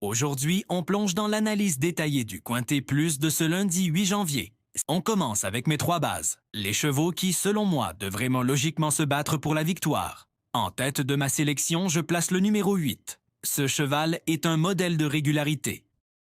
Aujourd'hui, on plonge dans l'analyse détaillée du Quintet Plus de ce lundi 8 janvier. On commence avec mes trois bases, les chevaux qui, selon moi, devraient logiquement se battre pour la victoire. En tête de ma sélection, je place le numéro 8. Ce cheval est un modèle de régularité.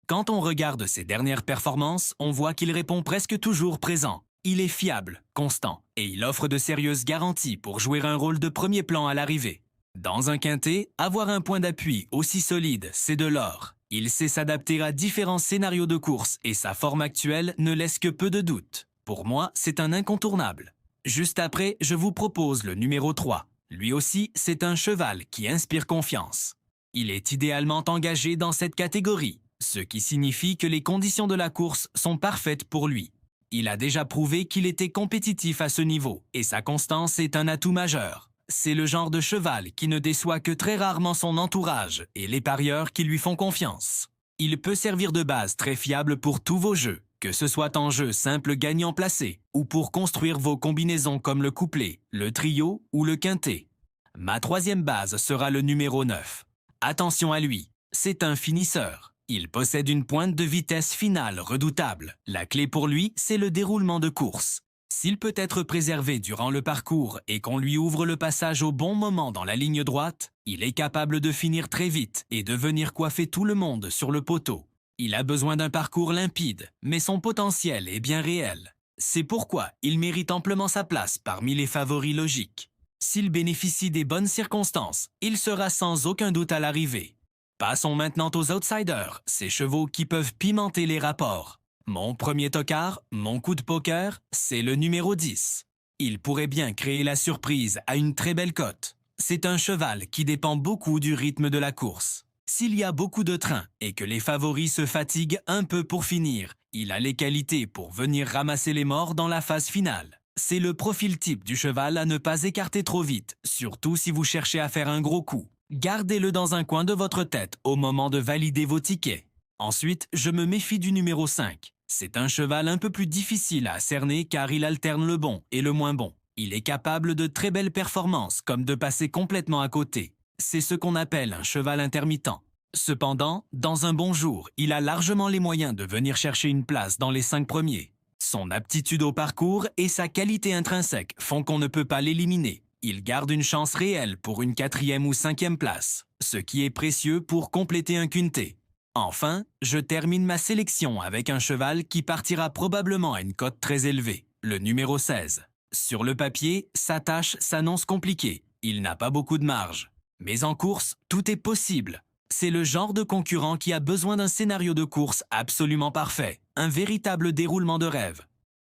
Quand on regarde ses dernières performances, on voit qu'il répond presque toujours présent. Il est fiable, constant, et il offre de sérieuses garanties pour jouer un rôle de premier plan à l'arrivée. Dans un quintet, avoir un point d'appui aussi solide, c'est de l'or. Il sait s'adapter à différents scénarios de course et sa forme actuelle ne laisse que peu de doutes. Pour moi, c'est un incontournable. Juste après, je vous propose le numéro 3. Lui aussi, c'est un cheval qui inspire confiance. Il est idéalement engagé dans cette catégorie, ce qui signifie que les conditions de la course sont parfaites pour lui. Il a déjà prouvé qu'il était compétitif à ce niveau et sa constance est un atout majeur. C'est le genre de cheval qui ne déçoit que très rarement son entourage et les parieurs qui lui font confiance. Il peut servir de base très fiable pour tous vos jeux, que ce soit en jeu simple gagnant placé ou pour construire vos combinaisons comme le couplet, le trio ou le quintet. Ma troisième base sera le numéro 9. Attention à lui, c'est un finisseur. Il possède une pointe de vitesse finale redoutable. La clé pour lui, c'est le déroulement de course. S'il peut être préservé durant le parcours et qu'on lui ouvre le passage au bon moment dans la ligne droite, il est capable de finir très vite et de venir coiffer tout le monde sur le poteau. Il a besoin d'un parcours limpide, mais son potentiel est bien réel. C'est pourquoi il mérite amplement sa place parmi les favoris logiques. S'il bénéficie des bonnes circonstances, il sera sans aucun doute à l'arrivée. Passons maintenant aux outsiders, ces chevaux qui peuvent pimenter les rapports. Mon premier tocard, mon coup de poker, c'est le numéro 10. Il pourrait bien créer la surprise à une très belle cote. C'est un cheval qui dépend beaucoup du rythme de la course. S'il y a beaucoup de trains et que les favoris se fatiguent un peu pour finir, il a les qualités pour venir ramasser les morts dans la phase finale. C'est le profil type du cheval à ne pas écarter trop vite, surtout si vous cherchez à faire un gros coup. Gardez-le dans un coin de votre tête au moment de valider vos tickets. Ensuite, je me méfie du numéro 5. C'est un cheval un peu plus difficile à cerner car il alterne le bon et le moins bon. Il est capable de très belles performances comme de passer complètement à côté. C'est ce qu'on appelle un cheval intermittent. Cependant, dans un bon jour, il a largement les moyens de venir chercher une place dans les 5 premiers. Son aptitude au parcours et sa qualité intrinsèque font qu'on ne peut pas l'éliminer. Il garde une chance réelle pour une 4e ou 5e place, ce qui est précieux pour compléter un quintet. Enfin, je termine ma sélection avec un cheval qui partira probablement à une cote très élevée, le numéro 16. Sur le papier, sa tâche s'annonce compliquée, il n'a pas beaucoup de marge. Mais en course, tout est possible. C'est le genre de concurrent qui a besoin d'un scénario de course absolument parfait, un véritable déroulement de rêve.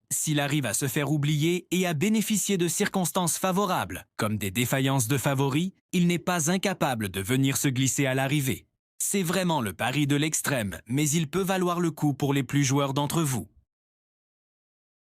S'il arrive à se faire oublier et à bénéficier de circonstances favorables, comme des défaillances de favoris, il n'est pas incapable de venir se glisser à l'arrivée. C'est vraiment le pari de l'extrême, mais il peut valoir le coup pour les plus joueurs d'entre vous.